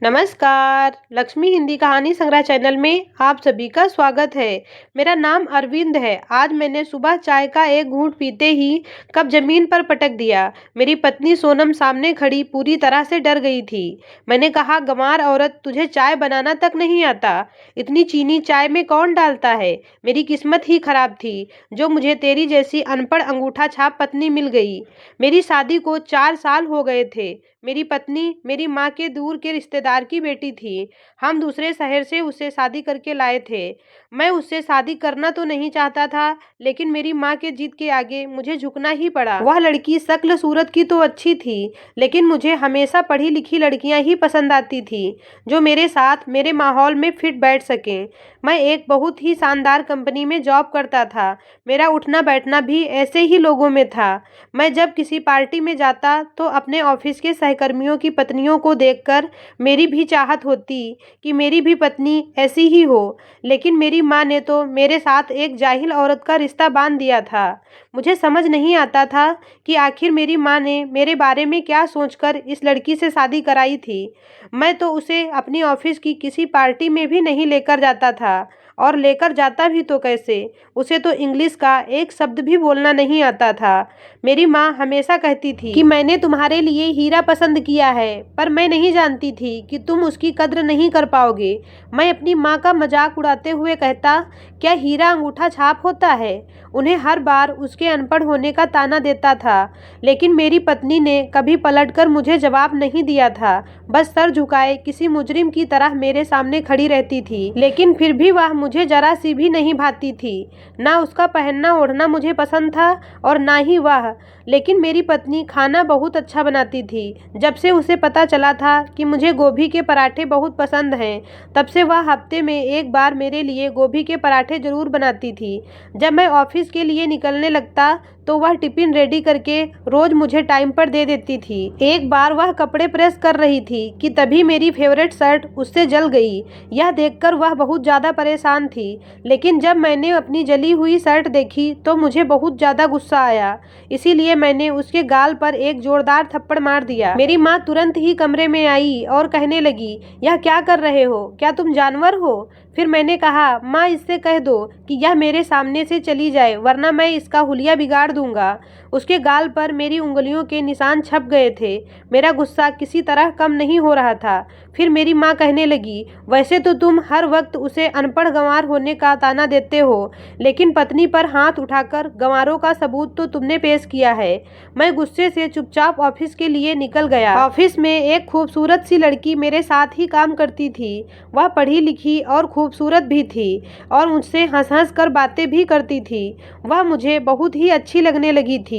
नमस्कार, लक्ष्मी हिंदी कहानी संग्रह चैनल में आप सभी का स्वागत है। मेरा नाम अरविंद है। आज मैंने सुबह चाय का एक घूंट पीते ही कप जमीन पर पटक दिया। मेरी पत्नी सोनम सामने खड़ी पूरी तरह से डर गई थी। मैंने कहा, गंवार औरत, तुझे चाय बनाना तक नहीं आता। इतनी चीनी चाय में कौन डालता है? मेरी किस्मत ही खराब थी जो मुझे तेरी जैसी अनपढ़ अंगूठा छाप पत्नी मिल गई। मेरी शादी को 4 साल हो गए थे। मेरी पत्नी मेरी माँ के दूर के रिश्तेदार की बेटी थी। हम दूसरे शहर से उसे शादी करके लाए थे। मैं उससे शादी करना तो नहीं चाहता था, लेकिन मेरी माँ के जिद के आगे मुझे झुकना ही पड़ा। वह लड़की शक्ल सूरत की तो अच्छी थी, लेकिन मुझे हमेशा पढ़ी लिखी लड़कियां ही पसंद आती थी जो मेरे साथ मेरे माहौल में फिट बैठ सकें। मैं एक बहुत ही शानदार कंपनी में जॉब करता था। मेरा उठना बैठना भी ऐसे ही लोगों में था। मैं जब किसी पार्टी में जाता तो अपने ऑफिस के सहकर्मियों की पत्नियों को देखकर मेरी भी चाहत होती कि मेरी भी पत्नी ऐसी ही हो, लेकिन मेरी माँ ने तो मेरे साथ एक जाहिल औरत का रिश्ता बांध दिया था। मुझे समझ नहीं आता था कि आखिर मेरी माँ ने मेरे बारे में क्या सोचकर इस लड़की से शादी कराई थी। मैं तो उसे अपनी ऑफिस की किसी पार्टी में भी नहीं लेकर जाता था, और लेकर जाता भी तो कैसे? उसे तो इंग्लिश का एक शब्द भी बोलना नहीं आता था। मेरी माँ हमेशा कहती थी कि मैंने तुम्हारे लिए हीरा पसंद किया है, पर मैं नहीं जानती थी कि तुम उसकी कद्र नहीं कर पाओगे। मैं अपनी माँ का मजाक उड़ाते हुए कहता, क्या हीरा अंगूठा छाप होता है? उन्हें हर बार उसके अनपढ़ होने का ताना देता था, लेकिन मेरी पत्नी ने कभी पलटकर मुझे जवाब नहीं दिया था। बस सर झुकाए किसी मुजरिम की तरह मेरे सामने खड़ी रहती थी, लेकिन फिर भी वह मुझे जरा सी भी नहीं भाती थी। ना उसका पहनना ओढ़ना मुझे पसंद था और ना ही वह। लेकिन मेरी पत्नी खाना बहुत अच्छा बनाती थी। जब से उसे पता चला था कि मुझे गोभी के पराठे बहुत पसंद हैं, तब से वह हफ्ते में एक बार मेरे लिए गोभी के पराठे जरूर बनाती थी। जब मैं ऑफिस के लिए निकलने लगता तो वह टिफिन रेडी करके रोज मुझे टाइम पर दे देती थी। एक बार वह कपड़े प्रेस कर रही थी कि तभी मेरी फेवरेट शर्ट उससे जल गई। यह देखकर वह बहुत ज़्यादा परेशान थी, लेकिन जब मैंने अपनी जली हुई शर्ट देखी तो मुझे बहुत ज़्यादा गुस्सा आया। इसीलिए मैंने उसके गाल पर एक जोरदार थप्पड़ मार दिया। मेरी माँ तुरंत ही कमरे में आई और कहने लगी, यह क्या कर रहे हो? क्या तुम जानवर हो? फिर मैंने कहा, माँ, इससे कह दो कि यह मेरे सामने से चली जाए, वरना मैं इसका हुलिया बिगाड़ दूंगा। उसके गाल पर मेरी उंगलियों के निशान छप गए थे। मेरा गुस्सा किसी तरह कम नहीं हो रहा था। फिर मेरी माँ कहने लगी, वैसे तो तुम हर वक्त उसे अनपढ़ गंवार होने का ताना देते हो, लेकिन पत्नी पर हाथ उठाकर गंवारों का सबूत तो तुमने पेश किया है। मैं गुस्से से चुपचाप ऑफिस के लिए निकल गया। ऑफिस में एक खूबसूरत सी लड़की मेरे साथ ही काम करती थी। वह पढ़ी लिखी और खूबसूरत भी थी और मुझसे हंस हंस कर बातें भी करती थी। वह मुझे बहुत ही अच्छी लगने लगी थी।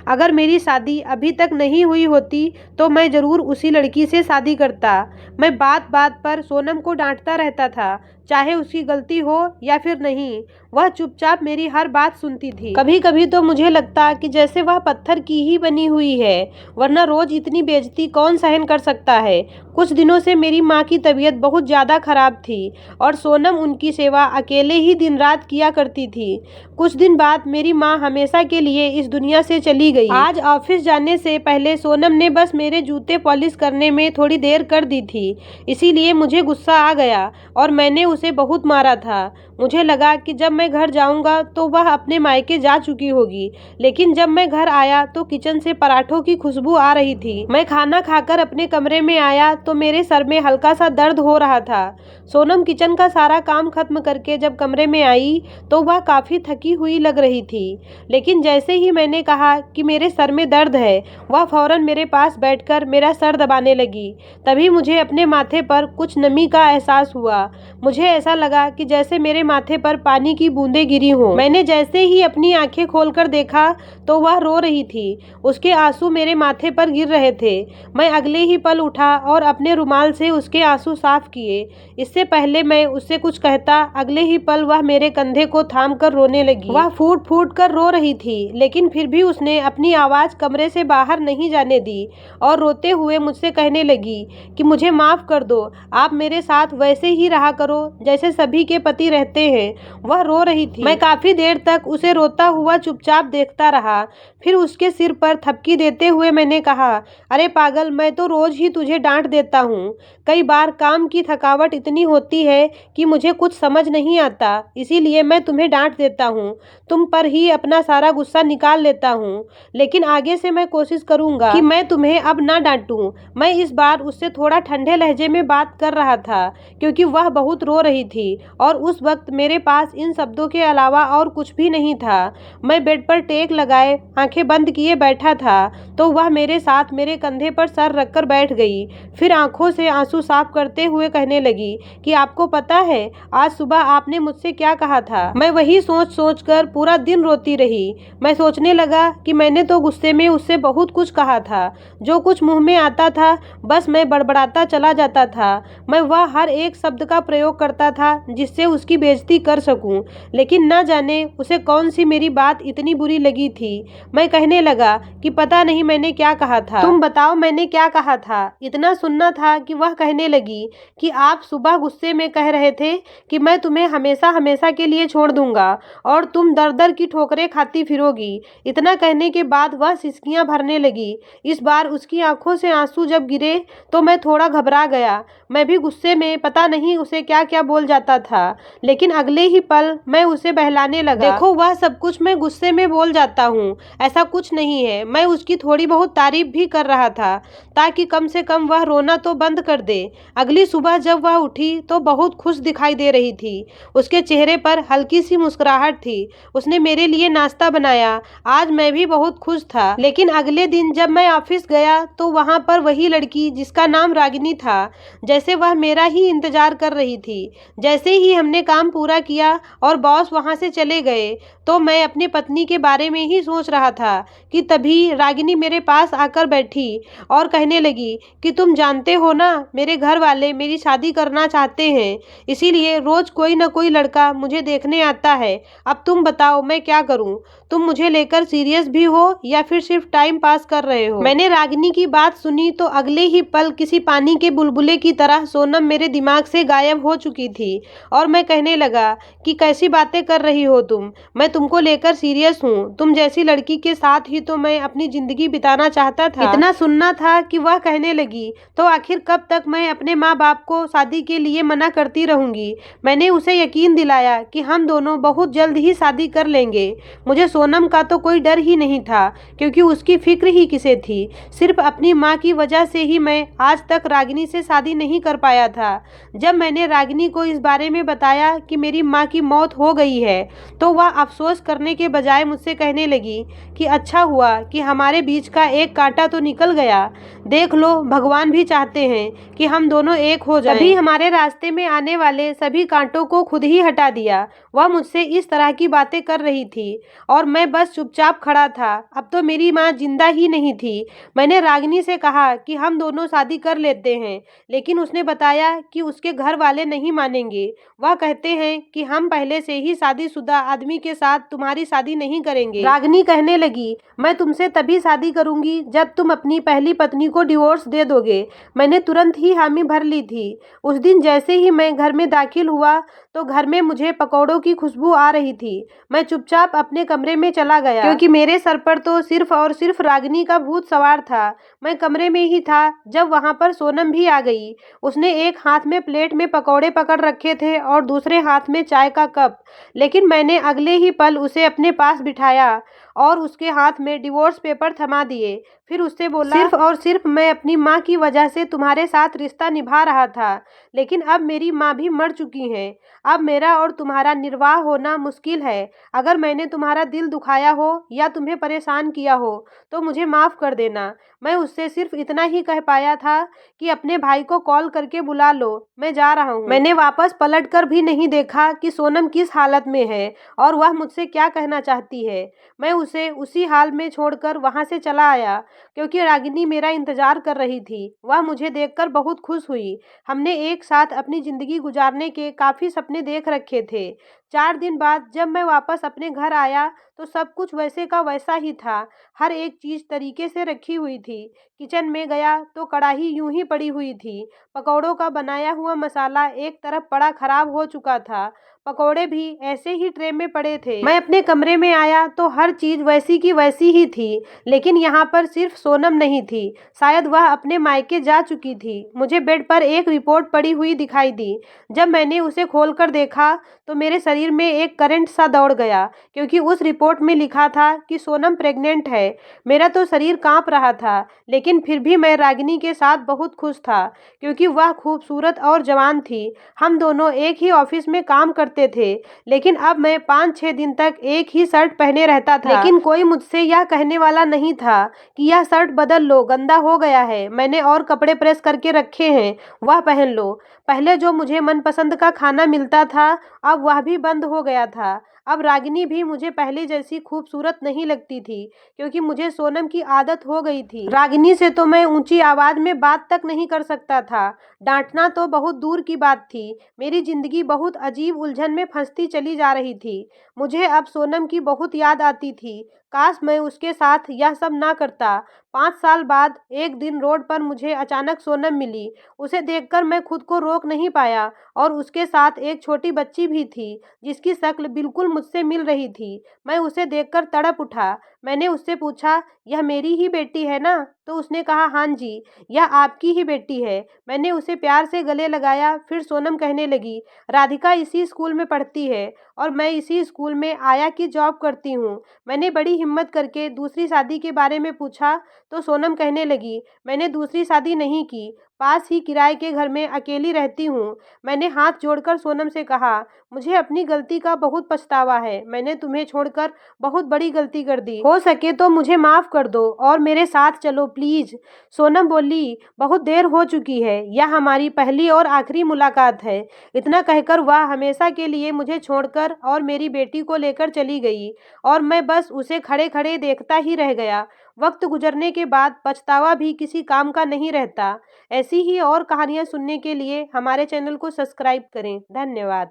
अगर मेरी शादी अभी तक नहीं हुई होती तो मैं ज़रूर उसी लड़की से शादी करता। मैं बात बात पर सोनम को डांटता रहता था, चाहे उसकी गलती हो या फिर नहीं। वह चुपचाप मेरी हर बात सुनती थी। कभी कभी तो मुझे लगता कि जैसे वह पत्थर की ही बनी हुई है, वरना रोज इतनी बेइज्जती कौन सहन कर सकता है। कुछ दिनों से मेरी माँ की तबीयत बहुत ज़्यादा खराब थी और सोनम उनकी सेवा अकेले ही दिन रात किया करती थी। कुछ दिन बाद मेरी माँ हमेशा के लिए इस दुनिया से चली गई। आज ऑफिस जाने से पहले सोनम ने बस मेरे जूते पॉलिश करने में थोड़ी देर कर दी थी। इसीलिए मुझे गुस्सा आ गया और मैंने उसे बहुत मारा था। मुझे लगा कि जब मैं घर जाऊंगा तो वह अपने मायके जा चुकी होगी, लेकिन जब मैं घर आया तो किचन से पराठों की खुशबू आ रही थी। मैं खाना खाकर अपने कमरे में आया तो मेरे सर में हल्का सा दर्द हो रहा था। सोनम किचन का सारा काम खत्म करके जब कमरे में आई तो वह काफ़ी थकी हुई लग रही थी, लेकिन जैसे ही मैंने कहा कि मेरे सर में दर्द है, वह फौरन मेरे पास बैठकर मेरा सर दबाने लगी। तभी मुझे अपने माथे पर कुछ नमी का एहसास हुआ। मुझे ऐसा लगा कि जैसे मेरे माथे पर पानी की बूंदें गिरी हों। मैंने जैसे ही अपनी आंखें खोलकर देखा तो वह रो रही थी। उसके आंसू मेरे माथे पर गिर रहे थे। मैं अगले ही पल उठा और अपने रुमाल से उसके आंसू साफ किए। इससे पहले मैं उससे कुछ कहता, अगले ही पल वह मेरे कंधे को थाम कर रोने लगी। वह फूट फूट कर रो रही थी, लेकिन फिर भी उसने अपनी आवाज़ कमरे से बाहर नहीं जाने दी और रोते हुए मुझसे कहने लगी कि मुझे माफ़ कर दो, आप मेरे साथ वैसे ही रहा करो जैसे सभी के पति रहते होते हैं। वह रो रही थी। मैं काफी देर तक उसे रोता हुआ चुपचाप देखता रहा। फिर उसके सिर पर थपकी देते हुए मैंने कहा, अरे पागल, मैं तो रोज ही तुझे डांट देता हूँ। कई बार काम की थकावट इतनी होती है कि मुझे कुछ समझ नहीं आता, इसीलिए मैं तुम्हें डांट देता हूँ। तुम पर ही अपना सारा गुस्सा निकाल लेता हूँ। लेकिन आगे से मैं कोशिश करूंगा कि मैं तुम्हें अब ना डांटूं। मैं इस बार उससे थोड़ा ठंडे लहजे में बात कर रहा था, क्योंकि वह बहुत रो रही थी और उस वक्त मेरे पास इन शब्दों के अलावा और कुछ भी नहीं था। मैं बेड पर टेक लगाए आंखें बंद किए बैठा था तो वह मेरे साथ मेरे कंधे पर सर रखकर बैठ गई। फिर आंखों से आंसू साफ करते हुए कहने लगी कि आपको पता है आज सुबह आपने मुझसे क्या कहा था? मैं वही सोच सोच कर पूरा दिन रोती रही। मैं सोचने लगा कि मैंने तो गुस्से में उससे बहुत कुछ कहा था। जो कुछ मुंह में आता था बस मैं बड़बड़ाता चला जाता था। मैं वह हर एक शब्द का प्रयोग करता था जिससे उसकी बेइज्जती कर सकूं। लेकिन न जाने उसे कौन सी मेरी बात इतनी बुरी लगी थी। मैं कहने लगा कि पता नहीं मैंने क्या कहा था। तुम बताओ मैंने क्या कहा था? इतना सुनना था कि वह कहने लगी कि आप सुबह गुस्से में कह रहे थे कि मैं तुम्हें हमेशा हमेशा के लिए छोड़ दूंगा और तुम दर दर की ठोकरें खाती फिरोगी। इतना कहने के बाद वह सिसकियां भरने लगी। इस बार उसकी आंखों से आंसू जब गिरे तो मैं थोड़ा घबरा गया। मैं भी गुस्से में पता नहीं उसे क्या क्या बोल जाता था, लेकिन अगले ही पल मैं उसे बहलाने लगा। देखो वह सब कुछ मैं गुस्से में बोल जाता हूँ, ऐसा कुछ नहीं है। मैं उसकी थोड़ी बहुत तारीफ भी कर रहा था ताकि कम से कम वह रोना तो बंद कर दे। अगली सुबह जब वह उठी तो बहुत खुश दिखाई दे रही थी। उसके चेहरे पर हल्की सी मुस्कुराहट थी। उसने मेरे लिए नाश्ता बनाया। आज मैं भी बहुत खुश था। लेकिन अगले दिन जब मैं ऑफिस गया तो वहां पर वही लड़की जिसका नाम रागिनी था, जैसे वह मेरा ही इंतजार कर रही थी। जैसे ही हमने काम पूरा किया और बॉस वहां से चले गए तो मैं अपनी पत्नी के बारे में ही सोच रहा था कि तभी रागिनी मेरे पास आकर बैठी और कहने लगी कि तुम जानते हो ना, मेरे घर वाले मेरी शादी करना चाहते हैं, इसीलिए रोज कोई ना कोई लड़का मुझे देखने आता है। अब तुम बताओ मैं क्या करूं? तुम मुझे लेकर सीरियस भी हो या फिर सिर्फ टाइम पास कर रहे हो? मैंने रागिनी की बात सुनी तो अगले ही पल किसी पानी के बुलबुले की तरह सोनम मेरे दिमाग से गायब हो चुकी थी और मैं कहने लगा कि कैसी बातें कर रही हो तुम? मैं तुमको लेकर सीरियस हूँ। तुम जैसी लड़की के साथ ही तो मैं अपनी जिंदगी बिताना चाहता था। इतना सुनना था कि वह कहने लगी, तो आखिर कब तक मैं अपने माँ बाप को शादी के लिए मना करती रहूंगी? मैंने उसे यकीन दिलाया कि हम दोनों बहुत जल्द ही शादी कर लेंगे। मुझे सोनम का तो कोई डर ही नहीं था, क्योंकि उसकी फिक्र ही किसे थी। सिर्फ अपनी माँ की वजह से ही मैं आज तक रागिनी से शादी नहीं कर पाया था। जब मैंने रागिनी को इस बारे में बताया कि मेरी माँ की मौत हो गई है तो वह अफसोस करने के बजाय मुझसे कहने लगी कि अच्छा हुआ कि हमारे बीच का एक कांटा तो निकल गया। देख लो, भगवान भी चाहते हैं कि हम दोनों एक हो जाएं। तभी हमारे रास्ते में आने वाले सभी कांटों को खुद ही हटा दिया। वह मुझसे इस तरह की बातें कर रही थी और मैं बस चुपचाप खड़ा था। अब तो मेरी माँ जिंदा ही नहीं थी। मैंने रागिनी से कहा कि हम दोनों शादी कर लेते हैं, लेकिन उसने बताया कि उसके घर वाले नहीं मानेंगे। वह कहते हैं कि हम पहले से ही शादीशुदा आदमी के साथ तुम्हारी शादी नहीं करेंगे। रागिनी कहने लगी, मैं तुमसे तभी शादी करूंगी जब तुम अपनी पहली पत्नी को डिवोर्स दे दोगे। मैंने तुरंत ही हामी भर ली थी। उस दिन जैसे ही मैं घर में दाखिल हुआ तो घर में मुझे पकौड़ों की खुशबू आ रही थी। मैं चुपचाप अपने कमरे में चला गया, क्योंकि मेरे सर पर तो सिर्फ और सिर्फ रागिनी का भूत सवार था। मैं कमरे में ही था जब वहां पर सोनम भी आ गई। उसने एक हाथ में प्लेट में पकौड़े पकड़ रखे थे और दूसरे हाथ में चाय का कप। लेकिन मैंने अगले ही पल उसे अपने पास बिठाया और उसके हाथ में डिवोर्स पेपर थमा दिए। फिर उससे बोला, सिर्फ और सिर्फ मैं अपनी माँ की वजह से तुम्हारे साथ रिश्ता निभा रहा था, लेकिन अब मेरी माँ भी मर चुकी है। अब मेरा और तुम्हारा निर्वाह होना मुश्किल है। अगर मैंने तुम्हारा दिल दुखाया हो या तुम्हें परेशान किया हो तो मुझे माफ़ कर देना। मैं उससे सिर्फ इतना ही कह पाया था कि अपने भाई को कॉल करके बुला लो, मैं जा रहा हूँ। मैंने वापस पलट कर भी नहीं देखा कि सोनम किस हालत में है और वह मुझसे क्या कहना चाहती है। मैं उसे उसी हाल में छोड़कर वहां से चला आया, क्योंकि रागिनी मेरा इंतजार कर रही थी। वह मुझे देखकर बहुत खुश हुई। हमने एक साथ अपनी जिंदगी गुजारने के काफी सपने देख रखे थे। 4 दिन बाद जब मैं वापस अपने घर आया तो सब कुछ वैसे का वैसा ही था। हर एक चीज़ तरीके से रखी हुई थी। किचन में गया तो कढ़ाई यूं ही पड़ी हुई थी। पकौड़ों का बनाया हुआ मसाला एक तरफ पड़ा खराब हो चुका था। पकौड़े भी ऐसे ही ट्रे में पड़े थे। मैं अपने कमरे में आया तो हर चीज़ वैसी की वैसी ही थी, लेकिन यहाँ पर सिर्फ सोनम नहीं थी। शायद वह अपने मायके जा चुकी थी। मुझे बेड पर एक रिपोर्ट पड़ी हुई दिखाई दी। जब मैंने उसे खोलकर देखा तो मेरे शरीर में एक करंट सा दौड़ गया, क्योंकि उस रिपोर्ट में लिखा था कि सोनम प्रेग्नेंट है। मेरा तो शरीर कांप रहा था, लेकिन फिर भी मैं रागिनी के साथ बहुत खुश था, क्योंकि वह खूबसूरत और जवान थी। हम दोनों एक ही ऑफिस में काम करते थे, लेकिन अब मैं 5-6 दिन तक एक ही शर्ट पहने रहता था। लेकिन कोई मुझसे यह कहने वाला नहीं था कि यह शर्ट बदल लो, गंदा हो गया है, मैंने और कपड़े प्रेस करके रखे हैं, वह पहन लो। पहले जो मुझे मनपसंद का खाना मिलता था, अब वह भी बंद हो गया था। अब रागिनी भी मुझे पहले जैसी खूबसूरत नहीं लगती थी, क्योंकि मुझे सोनम की आदत हो गई थी। रागिनी से तो मैं ऊंची आवाज में बात तक नहीं कर सकता था। डांटना तो बहुत दूर की बात थी। मेरी जिंदगी बहुत अजीब उलझन में फंसती चली जा रही थी। मुझे अब सोनम की बहुत याद आती थी। काश मैं उसके साथ यह सब ना करता। 5 साल बाद एक दिन रोड पर मुझे अचानक सोनम मिली। उसे देखकर मैं खुद को रोक नहीं पाया, और उसके साथ एक छोटी बच्ची भी थी, जिसकी शक्ल बिल्कुल मुझसे मिल रही थी। मैं उसे देखकर तड़प उठा। मैंने उससे पूछा, यह मेरी ही बेटी है ना? तो उसने कहा, हाँ जी, यह आपकी ही बेटी है। मैंने उसे प्यार से गले लगाया। फिर सोनम कहने लगी, राधिका इसी स्कूल में पढ़ती है और मैं इसी स्कूल में आया की जॉब करती हूँ। मैंने बड़ी हिम्मत करके दूसरी शादी के बारे में पूछा तो सोनम कहने लगी, मैंने दूसरी शादी नहीं की, पास ही किराए के घर में अकेली रहती हूँ। मैंने हाथ जोड़कर सोनम से कहा, मुझे अपनी गलती का बहुत पछतावा है। मैंने तुम्हें छोड़कर बहुत बड़ी गलती कर दी। हो सके तो मुझे माफ़ कर दो और मेरे साथ चलो प्लीज़। सोनम बोली, बहुत देर हो चुकी है, यह हमारी पहली और आखिरी मुलाकात है। इतना कहकर वह हमेशा के लिए मुझे छोड़कर और मेरी बेटी को लेकर चली गई, और मैं बस उसे खड़े खड़े देखता ही रह गया। वक्त गुजरने के बाद पछतावा भी किसी काम का नहीं रहता। ऐसी ही और कहानियाँ सुनने के लिए हमारे चैनल को सब्सक्राइब करें। धन्यवाद।